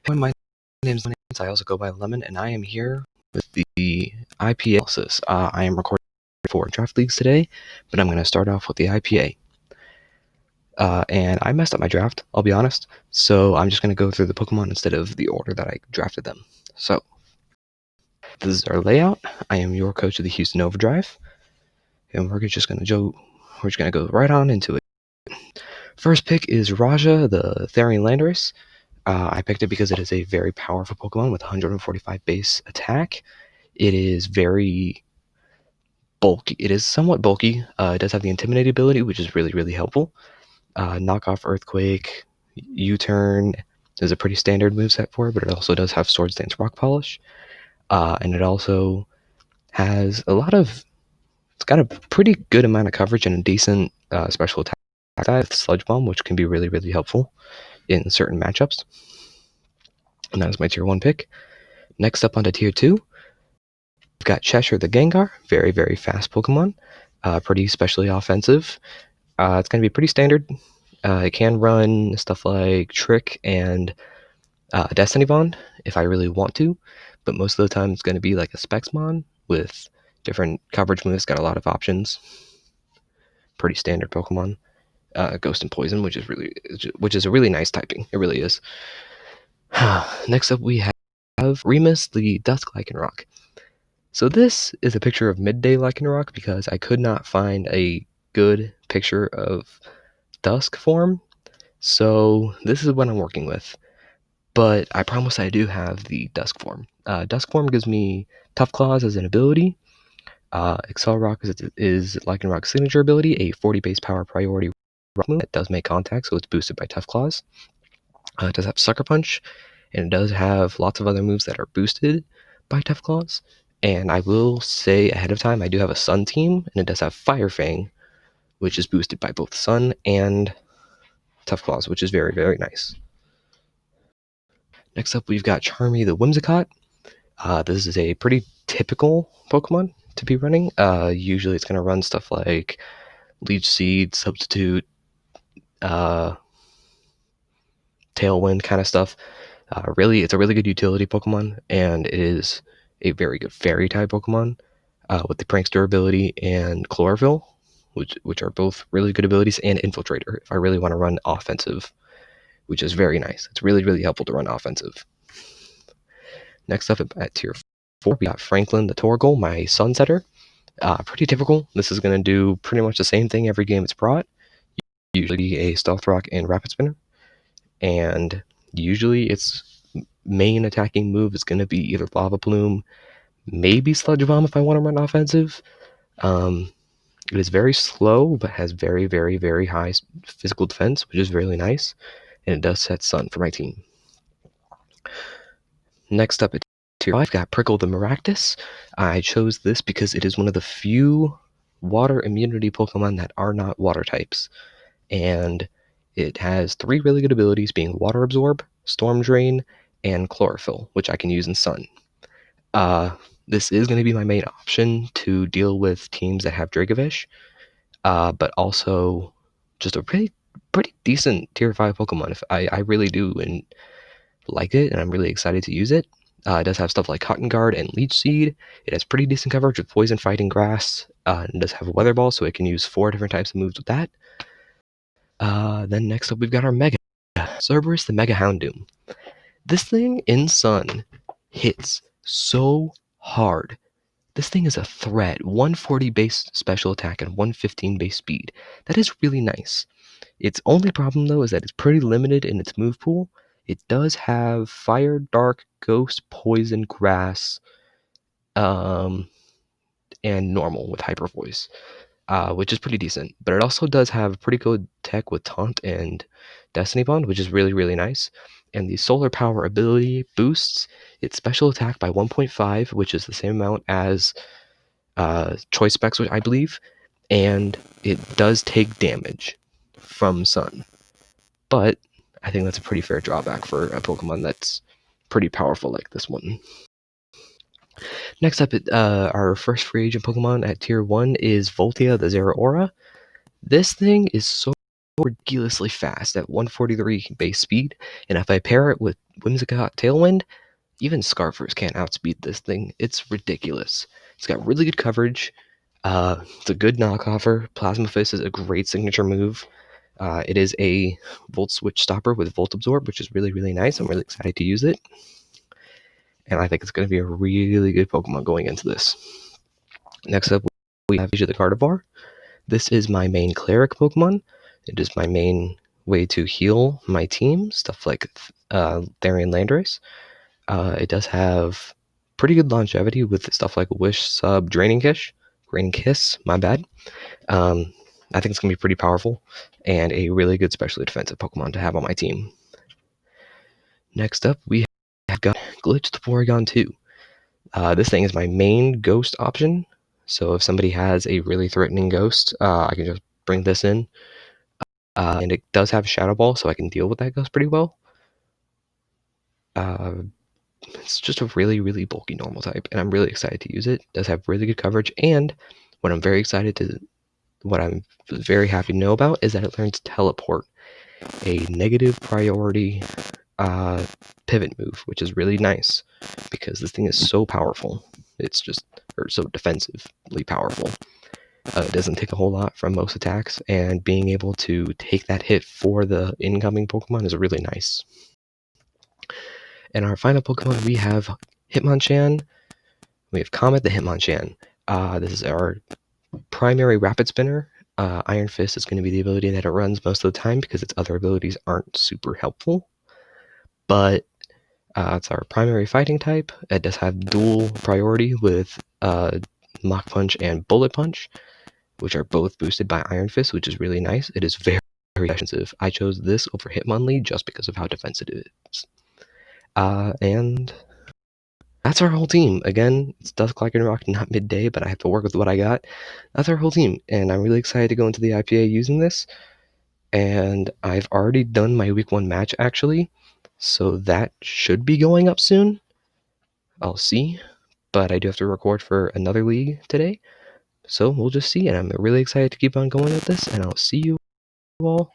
My name's Lance. I also go by Lemon, and I am here with the IPA analysis. I am recording 4 draft leagues today, but I'm going to start off with the IPA. And I messed up my draft, I'll be honest, so I'm just going to go through the Pokemon instead of the order that I drafted them. So, this is our layout. I am your coach of the Houston Overdrive, and we're just going to go right on into it. First pick is Raja, the Therian Landorus. I picked it because it is a very powerful Pokemon with 145 base attack. It is very bulky. It is somewhat bulky. It does have the Intimidate ability, which is really, really helpful. Knock off Earthquake, U-Turn is a pretty standard moveset for it, but it also does have Swords Dance Rock Polish. And it also has it's got a pretty good amount of coverage and a decent special attack with Sludge Bomb, which can be really, really helpful in certain matchups. And that was my tier 1 pick. Next up onto tier 2, we've got Cheshire the Gengar, very, very fast Pokemon, pretty specially offensive. It's going to be pretty standard. It can run stuff like Trick and Destiny Bond if I really want to, but most of the time it's going to be like a Spexmon with different coverage moves, got a lot of options. Pretty standard Pokemon. Ghost and Poison, which is a really nice typing. It really is. Next up we have Remus the Dusk Lycanroc. So this is a picture of Midday Lycanroc because I could not find a good picture of Dusk form, so this is what I'm working with. But I promise I do have the Dusk form. Dusk form gives me Tough Claws as an ability. Excel Rock is Lycanroc's signature ability, a 40 base power priority rock move that does make contact, so it's boosted by Tough Claws. It does have Sucker Punch, and it does have lots of other moves that are boosted by Tough Claws. And I will say ahead of time, I do have a Sun team, and it does have Fire Fang, which is boosted by both Sun and Tough Claws, which is very, very nice. Next up, we've got Charmy the Whimsicott. This is a pretty typical Pokemon to be running. Usually it's going to run stuff like Leech Seed, Substitute, Tailwind kind of stuff. Really, it's a really good utility Pokemon, and it is a very good Fairy-type Pokemon with the Prankster ability and Chlorophyll, which are both really good abilities, and Infiltrator if I really want to run offensive, which is very nice. It's really, really helpful to run offensive. Next up at tier 4, we got Franklin the Torgal, my Sunsetter. Pretty typical. This is going to do pretty much the same thing every game it's brought. Usually a Stealth Rock and Rapid Spinner. And usually its main attacking move is going to be either Lava Plume, maybe Sludge Bomb if I want to run offensive. It is very slow, but has very, very, very high physical defense, which is really nice. And it does set Sun for my team. Next up at tier 5, I've got Prickle the Maractus. I chose this because it is one of the few water immunity Pokemon that are not water types. And it has 3 really good abilities, being Water Absorb, Storm Drain, and Chlorophyll, which I can use in Sun. This is going to be my main option to deal with teams that have Dracovish, but also just a pretty decent tier 5 Pokemon. If I really do and like it, and I'm really excited to use it. It does have stuff like Cotton Guard and Leech Seed. It has pretty decent coverage with Poison, Fighting, Grass. It does have a Weather Ball, so it can use 4 different types of moves with that. Then next up, we've got our Mega Cerberus, the Mega Houndoom. This thing in Sun hits so hard. This thing is a threat. 140 base special attack and 115 base speed. That is really nice. Its only problem, though, is that it's pretty limited in its move pool. It does have Fire, Dark, Ghost, Poison, Grass, and Normal with Hyper Voice, which is pretty decent. But it also does have pretty good tech with Taunt and Destiny Bond, which is really, really nice. And the Solar Power ability boosts its special attack by 1.5, which is the same amount as Choice Specs, which I believe. And it does take damage from Sun. But I think that's a pretty fair drawback for a Pokemon that's pretty powerful like this one. Next up, our first free agent Pokemon at tier 1 is Voltia the Zeraora. This thing is so ridiculously fast at 143 base speed, and if I pair it with Whimsicott Tailwind, even Scarfers can't outspeed this thing. It's ridiculous. It's got really good coverage. It's a good knockoffer. Plasma Fist is a great signature move. It is a Volt Switch stopper with Volt Absorb, which is really, really nice. I'm really excited to use it. And I think it's going to be a really good Pokemon going into this. Next up, we have Asia the Gardevoir. This is my main Cleric Pokemon. It is my main way to heal my team, stuff like Therian Landorus. It does have pretty good longevity with stuff like Wish, Sub, Draining Kiss, my bad. I think it's going to be pretty powerful and a really good specially defensive Pokemon to have on my team. Next up, we have got Glitch the Porygon 2. This thing is my main ghost option, so if somebody has a really threatening ghost, I can just bring this in. And it does have Shadow Ball, so I can deal with that ghost pretty well. It's just a really, really bulky normal type, and I'm really excited to use it. It does have really good coverage, and what I'm very happy to know about is that it learns Teleport, a negative priority pivot move, which is really nice because this thing is so powerful. Or so defensively powerful. It doesn't take a whole lot from most attacks, and being able to take that hit for the incoming Pokemon is really nice. And our final Pokemon, we have Hitmonchan. We have Comet the Hitmonchan. This is our primary Rapid Spinner. Iron Fist is going to be the ability that it runs most of the time because its other abilities aren't super helpful. But it's our primary fighting type. It does have dual priority with Mach Punch and Bullet Punch, which are both boosted by Iron Fist, which is really nice. It is very, very defensive. I chose this over Hitmonlee just because of how defensive it is. And that's our whole team. Again, it's Dusk Lycanroc, not midday, but I have to work with what I got. That's our whole team, and I'm really excited to go into the IPA using this. And I've already done my week 1 match, actually, so that should be going up soon. I'll see, but I do have to record for another league today, so we'll just see, and I'm really excited to keep on going with this, and I'll see you all